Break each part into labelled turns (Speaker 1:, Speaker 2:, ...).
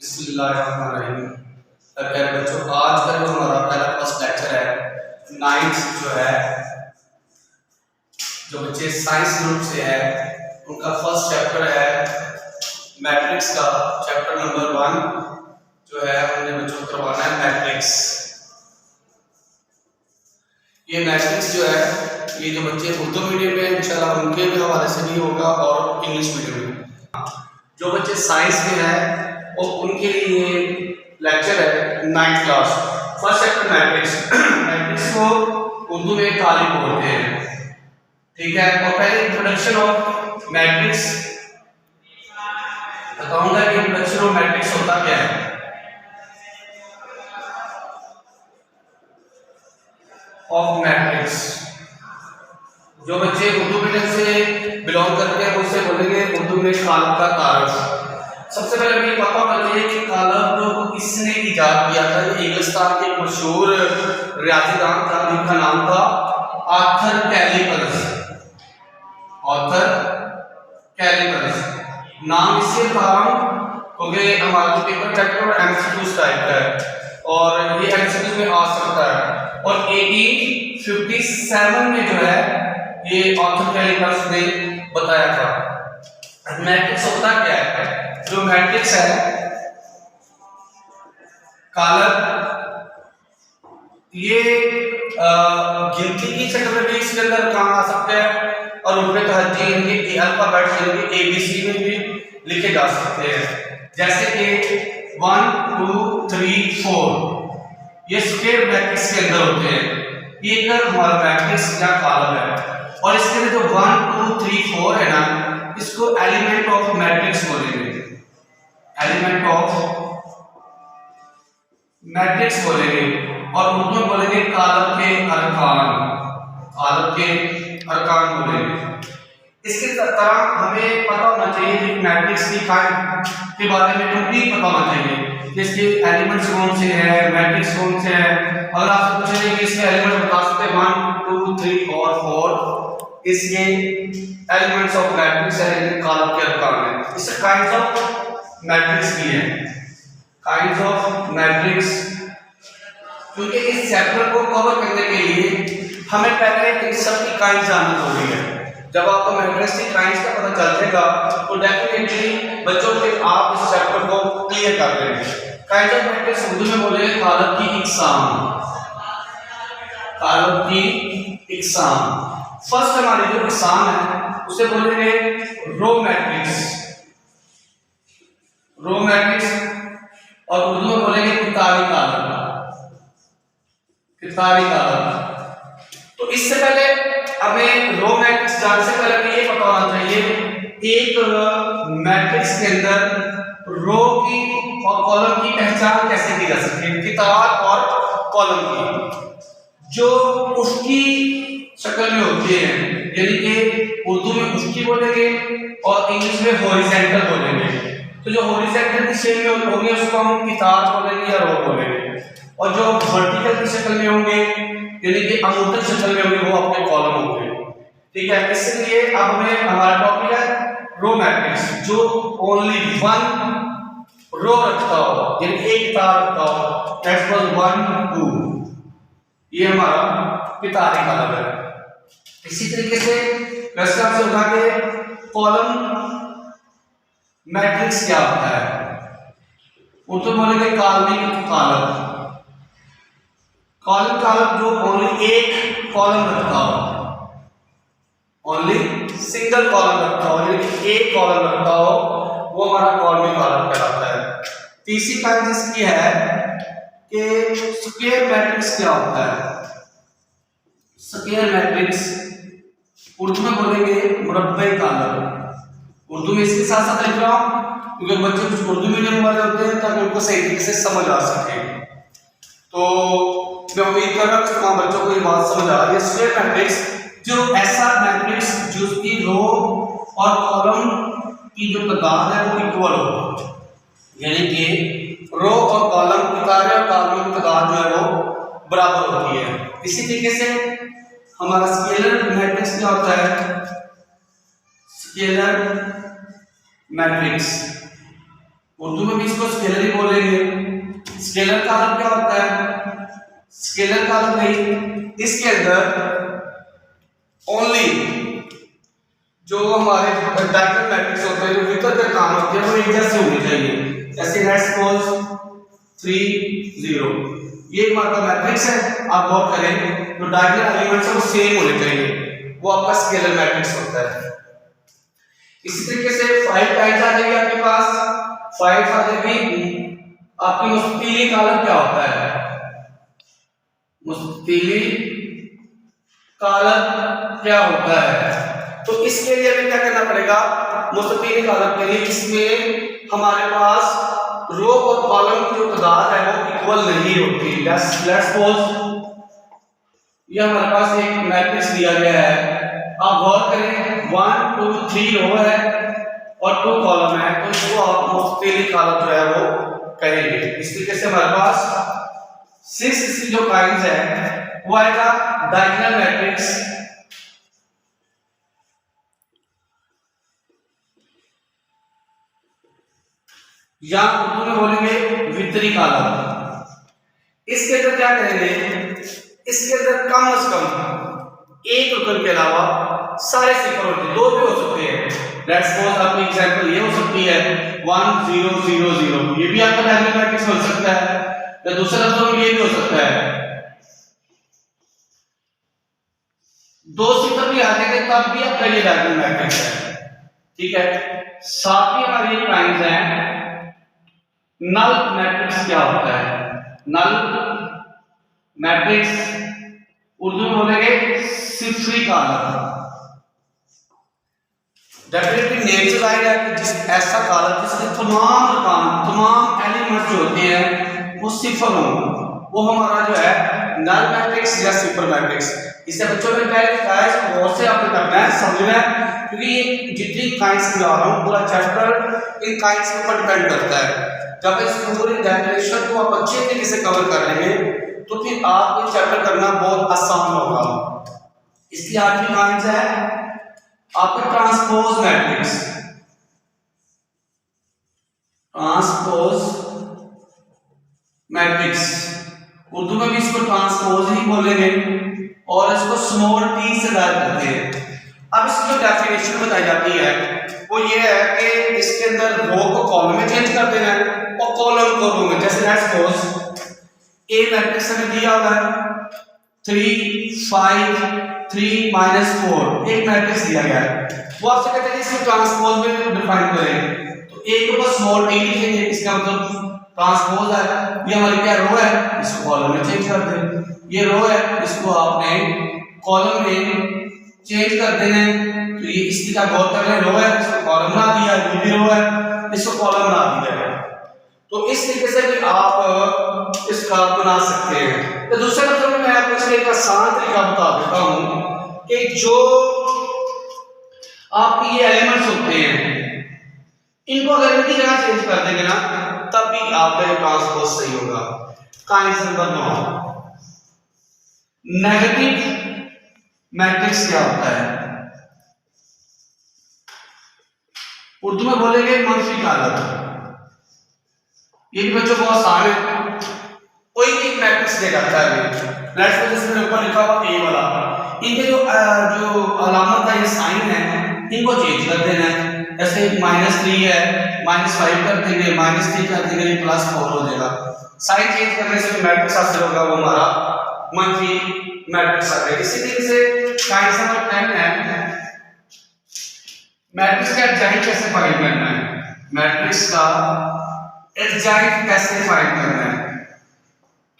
Speaker 1: बिस्मिल्लाहिर्रहमानिर्रहीम। प्यारे बच्चों, आज का जो हमारा पहला फर्स्ट लेक्चर है नाइन्थ जो है, जो बच्चे साइंस ग्रुप से है उनका फर्स्ट चैप्टर है मैट्रिक्स का, चैप्टर नंबर 1 जो है हमने बच्चों को करवाना है मैट्रिक्स। ये मैट्रिक्स जो है ये जो बच्चे उर्दू मीडियम में इंशाल्लाह उनके भी हवाले से भी होगा और इंग्लिश मीडियम में। जो बच्चे साइंस में है और उनके लिए लेक्चर है 9th class first chapter matrix. Matrix को उर्दू में तालिब बोलते हैं, ठीक है। और पहले इंट्रोडक्शन ऑफ मैट्रिक्स बताऊंगा कि इंट्रोडक्शन ऑफ मैट्रिक्स होता क्या है। ऑफ मैट्रिक्स जो बच्चे उर्दू मीडियम से बिलोंग करते हैं उससे बोलेंगे उर्दू में कालब का तारुफ। सबसे पहले मुझे पता होना चाहिए कि कालब को किसने इजाद किया था। ये इंग्लिस्तान के मशहूर रियाजीदान था जिनका नाम था आर्थर कैलिपर्स। आर्थर कैलिपर्स नाम इसलिए था क्योंकि हमारा जो पेपर चैप्टर एमसीक्यूज टाइप का है और ये एमसीक्यूज में आ सकता है। और 1857 में जो है ये आर्थर कैलिपर्स ने बताया था। मैट्रिक्स होता क्या है? जो मैट्रिक्स है कालब, ये गिनती की शक्ल में भी इसके अंदर काम आ सकते हैं और उनपे तहज्जी इनके अल्फाबेट यानी ABC में भी लिखे जा सकते हैं। जैसे कि 1 2 3 4 ये स्क्वायर मैट्रिक्स के अंदर होते हैं। ये एक हमारा मैट्रिक्स या कालब है और इसके अंदर जो 1 2 3 4 है ना, इसको एलिमेंट ऑफ मैट्रिक्स बोलेंगे। एलिमेंट ऑफ मैट्रिक्स बोलेंगे और उर्दू में बोलेंगे कालब के अरकान। कालब के अरकान बोलेंगे। इसके तरह हमें पता होना चाहिए कि मैट्रिक्स की काइंड के बारे में कंप्लीट पता होना चाहिए कि इसके एलिमेंट्स कौन से हैं, मैट्रिक्स कौन से हैं। अगर आपसे पूछेंगे कि इसके एलिमेंट बता सकते हैं 1 2 3 और 4, इसके एलिमेंट्स ऑफ मैट्रिक्स है, कालब के अरकान है। इससे काइंड्स ऑफ मैट्रिक्स भी है, काइंड्स ऑफ मैट्रिक्स। क्योंकि इस चैप्टर को कवर करने के लिए हमें पहले इन सब की काइंड्स जाननी होगी है। जब आपको मैट्रिक्स की काइंड्स का पता चल जाएगा तो डेफिनेटली बच्चों के आप इस चैप्टर को क्लियर कर लेंगे। काइंड्स ऑफ मैट्रिक्स उर्दू में बोलेंगे कालब की इकसाम। कालब की इकसाम फर्स्ट हमारी जो इकसाम है उसे बोलेंगे रो मैट्रिक्स। रो मैट्रिक्स और उर्दू में बोलेंगे किताबी कालब। किताबी कालब। तो इससे पहले हमें रो मैट्रिक्स जानने से पहले हमें ये पता होना चाहिए एक मैट्रिक्स के अंदर रो की और कॉलम की पहचान कैसे की जा सकती है। किताब और कॉलम की जो उसकी शक्ल में होती है, यानी कि उर्दू में उसकी बोलेंगे और इंग्लिश में हॉरिजॉन्टल बोलेंगे। तो जो हॉरिजॉन्टल की शेप में होंगे उसको हम किताब बोलेंगे या रो बोलेंगे, और जो वर्टिकल की शक्ल में होंगे यानी कि अमूर्तन शक्ल में होंगे वो आपके कॉलम होंगे, ठीक है। इसलिए अब हमें हमारा टॉपिक है रो मैट्रिक्स जो ओनली 1 रो रखता हो, यानी एक किताब रखता हो। दैट्स वाज 1 2, ये हमारा किताबी कालब है। इसी तरीके से वैसे आपसे होगा कि कॉलम मैट्रिक्स क्या होता है। उर्दू बोलेंगे कॉलमिक कालब। कॉलम कालब जो ओनली एक कॉलम रखता हो, ओनली सिंगल कॉलम रखता हो, यानी एक कॉलम रखता हो, वो हमारा कॉलमिक कालब कहलाता है। तीसरी काइंड इसकी है कि स्क्वायर मैट्रिक्स क्या होता है। स्क्वायर मैट्रिक्स उर्दू में बोलेंगे मुरब्बे कालब। उर्दू में इसके साथ साथ लिख रहा हूं क्योंकि बच्चे कुछ उर्दू मीडियम वाले होते हैं ताकि उनको सही तरीके से समझ आ सके। तो मैं उम्मीद कर रहा हूं कि तमाम बच्चों को ये बात समझ आ रही है। स्क्वायर मैट्रिक्स जो ऐसा मैट्रिक्स जिसकी रो और कॉलम की जो तादाद है वो इक्वल हो, यानी कि रो और कॉलम किताबें और कॉलम की तादाद जो है वो बराबर होती है। इसी तरीके से हमारा स्केलर मैट्रिक्स क्या होता है। स्केलर मैट्रिक्स उर्दू में भी इसको स्केलर ही बोलेंगे। स्केलर का मतलब क्या होता है? स्केलर का मतलब नहीं, इसके अंदर ओनली जो हमारे डायगोनल मैट्रिक्स होते हैं, जो विकल्प के काम होते हैं, वो एक जैसे होने चाहिए। जैसे लेट्स सपोज 3 0, ये हमारा मैट्रिक्स है। आप गौर करें जो डायगोनल एलिमेंट्स है वो सेम होने चाहिए, वो आपका स्केलर मैट्रिक्स होता है। इसी तरीके से 5 टाइम्स आ जाएगी आपके पास, 5 आ जाएगी। आपकी मुस्ततीली कॉलम क्या होता है? मुस्ततीली कॉलम क्या होता है? तो इसके लिए हमें क्या करना पड़ेगा? मुस्ततीली कॉलम के लिए इसमें हमारे पास रो और कॉलम की जो तादाद है वो इक्वल नहीं होती। लेट्स सपोज ये हमारे पास एक मैट्रिक्स दिया गया है। आप गौर करें 1 2 3 रो है और 2 कॉलम है, तो इसको आप मुस्ततीली कॉलम जो है वो कहेंगे। इस तरीके से हमारे पास 6 जो काइंस है वो आएगा डायगोनल मैट्रिक्स, या उर्दू में बोलेंगे वितरी कॉलम। इसके अंदर क्या करेंगे? इसके अंदर कम से कम एक रुकन के अलावा सारे सिफर होते हैं, 2 भी हो सकते हैं। लेट्स सपोज आपकी एग्जांपल ये हो सकती है 1 0 0 0, ये भी आपका डायगोनल मैट्रिक्स हो सकता है। या दूसरे लफ्जों में ये भी हो सकता है 2 सिफर भी आ जाएंगे तब भी आपका ये डायगोनल मैट्रिक्स है। ठीक है, साथ ही हमारी प्राइम्स हैं। नल मैट्रिक्स क्या होता है? नल मैट्रिक्स उर्दू में बोलेंगे सिफरी कॉलम। डेफिनेटली नेचर जाहिर है कि जिस ऐसा कॉलम जिसके तमाम एलिमेंट्स जो होते हैं वो सिफर हों, वो हमारा जो है नल मैट्रिक्स या सिफर मैट्रिक्स। इससे बच्चों ने पहले कहा है, इसको गौर से आपने करना है, समझना है, क्योंकि ये जितनी काइंड्स समझा रहा हूँ पूरा चैप्टर इन काइंड्स के ऊपर डिपेंड करता है। जब इस पूरी डेफिनेशन को आप अच्छे तरीके से कवर कर लेंगे तो फिर आप ये चैप्टर करना बहुत आसान होगा। इसलिए आठवीं काइंड्स है आपका transpose matrix. Transpose matrix Urdu में भी इसको ट्रांसपोज ही बोलेंगे और इसको स्मॉल टी से दायर करते हैं। अब इसकी जो डेफिनेशन बताई जाती है वो ये है कि इसके अंदर रो को कॉलम में चेंज कर देना है और कॉलम को रो में। जैसे लेट्स सपोज ए मैट्रिक्स हमें दिया हुआ है 3 5 3 -4, एक मैट्रिक्स दिया गया है। वो आपसे कहते हैं इसको ट्रांसपोज में डिफाइन करें, तो ए के ऊपर स्मॉल टी लिखेंगे, इसका मतलब ट्रांसपोज है। ये हमारी क्या रो है, इसको कॉलम में चेंज कर दें। ये रो है, इसको आपने कॉलम में चेंज कर देना है। तो ये इसकी क्या गौर कर रहे हैं, रो है, इसको कॉलम बना दिया, ये भी रो है, इसको कॉलम बना दिया है। तो इस तरीके से भी आप इसका बना सकते हैं। तो दूसरे मतलब में मैं आपको इसका एक आसान तरीका बता देता हूं कि जो आपके ये एलिमेंट्स होते हैं इनको अगर इनकी जगह चेंज कर देंगे ना तब भी आपका ये ट्रांसपोज सही होगा। काइंड नंबर 9 नेगेटिव मैट्रिक्स क्या होता है? उर्दू में बोलेंगे मंफी कॉलम। ये भी बच्चों बहुत आसान है, कोई एक मैट्रिक्स दे जाता है। लेट्स सपोज इसमें ऊपर लिखा हुआ ए वाला, इनके जो अलामत है, ये साइन है, इनको चेंज कर देना है। जैसे -3 है, -5 कर देंगे, -3 कर देंगे, +4 हो जाएगा। साइन चेंज करने से मैट्रिक्स हासिल होगा, वो हमारा मंफी मैट्रिक्स आ जाएगा। इसी तरीके से काइंड नंबर 10 है मैट्रिक्स का एडजॉइंट कैसे फाइंड करना है। मैट्रिक्स का एडजॉइंट कैसे फाइंड करना है?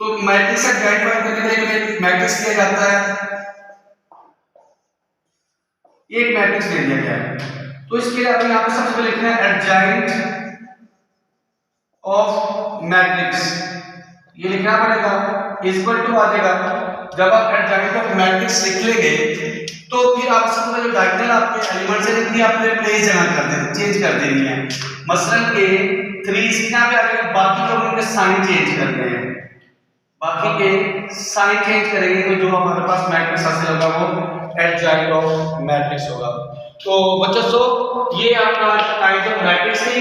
Speaker 1: तो मैट्रिक्स का एडजॉइंट फाइंड करने के लिए मैट्रिक्स लिया जाता है। एक मैट्रिक्स ले लिया गया है, तो इसके लिए आपने यहाँ पे सबसे पहले लिखना है एडजॉइंट ऑफ मैट्रिक्स। ये लिखना पड़ेगा, इक्वल टू आ जाएगा। जब आप एडजॉइंट ऑफ मैट्रिक्स लिख लेंगे तो फिर आप सबसे पहले डायगोनल आपके एलिमेंट्स है जितनी आपने प्लेस जगह कर देनी, चेंज कर देनी है। मसलन के 3 यहाँ पे आ जाएगा, बाकी लोगों के साइन चेंज करते हैं, बाकी के साइन चेंज करेंगे तो जो हमारे पास मैट्रिक्स हासिल होगा वो एडजॉइंट ऑफ मैट्रिक्स होगा। तो बच्चों ये आपका काइंड ऑफ मैट्रिक्स थी।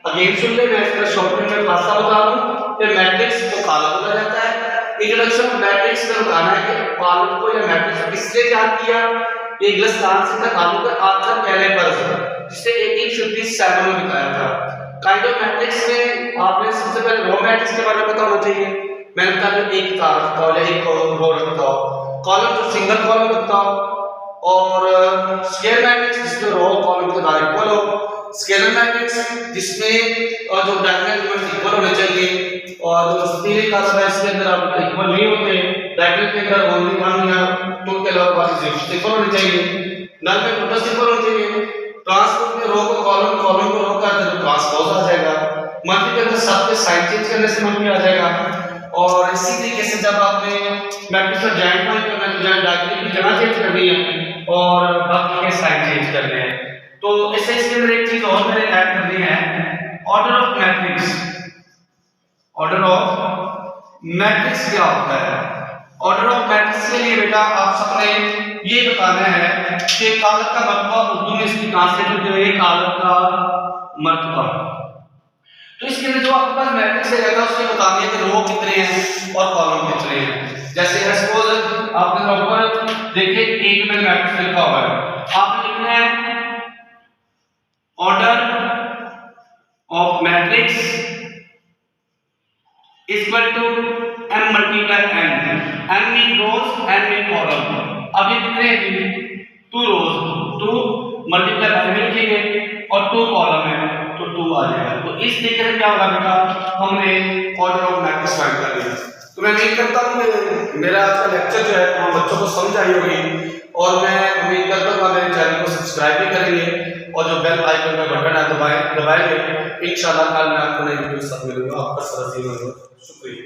Speaker 1: अगेन सुन ले, मैं इसका शॉर्टकट में खासा बता दूं। फिर मैट्रिक्स को कॉलम बोला जाता है। इंट्रोडक्शन ऑफ मैट्रिक्स में बताना है कि कॉलम को या मैट्रिक्स को किसने याद किया। ये इंग्लिश से था कॉलम का आर्थर कैलेपर्स, जिसे 1857 में बताया था। काइंड ऑफ मैट्रिक्स में आपने सबसे पहले रो मैट्रिक्स के बारे में पता होना चाहिए। मैंने बताया एक तार रखता हो या एक रो रखता हो, कॉलम जो सिंगल कॉलम रखता हो, और स्क्वायर मैट्रिक्स जिसमें रो कॉलम के दायरे इक्वल हो, स्केलर मैट्रिक्स जिसमें जो डायगोनल एलिमेंट्स इक्वल होने चाहिए, और जो स्टीरिक का है इसके अंदर आप इक्वल नहीं होते, डायगोनल के अंदर ओनली 1 या 2 के अलावा बाकी जीरो इक्वल होने चाहिए, नल में टोटल इक्वल होने चाहिए। ट्रांसपोज में रो को कॉलम, कॉलम को रो कर दे तो ट्रांसपोज आ जाएगा। मल्टी के अंदर सब के साइन चेंज करने से मल्टी आ जाएगा। और इसी तरीके से जब आपने मैट्रिक्स का जॉइंट फाइंड करना है तो जॉइंट डायगोनल की जगह चेंज करनी है और बाकी के साइन चेंज करने हैं। तो इससे इसके अंदर एक चीज और मैंने ऐड करनी है, order of matrix. Order of matrix क्या होता है? ऑर्डर ऑफ मैट्रिक्स के लिए बेटा आप सबने ये बताना है कि कालक का मर्तबा, उर्दू में इसकी ट्रांसलेट होती है कालक का मर्तबा। तो इसके अंदर जो आपके पास मैट्रिक्स रहेगा उसके बताना है कि रो कितने हैं और कॉलम कितने हैं। जैसे सपोज आपने ऊपर देखिए एक में मैट्रिक्स लिखा हुआ है, आपने लिखना है order of matrix equal to m multiply n, m mean rows n mean column. अब ये कितने हैं? 2 रोज, 2 मल्टीप्लाई बाय में लिखेंगे और 2 कॉलम है तो 2 आ जाएगा। तो इस तरीके से क्या होगा बेटा, हमने ऑर्डर ऑफ मैट्रिक्स फाइंड कर लिया। तो मैं उम्मीद करता हूं कि मेरा आज का लेक्चर जो है तमाम बच्चों को समझ आई होगी, और मैं उम्मीद करता हूं मेरे चैनल को सब्सक्राइब भी करेंगे और जो बेल आइकन का बटन है दबाएंगे। इंशाल्लाह कल मैं आपको नई वीडियो के साथ मिलूंगा। आपका सारा दिन शुक्रिया।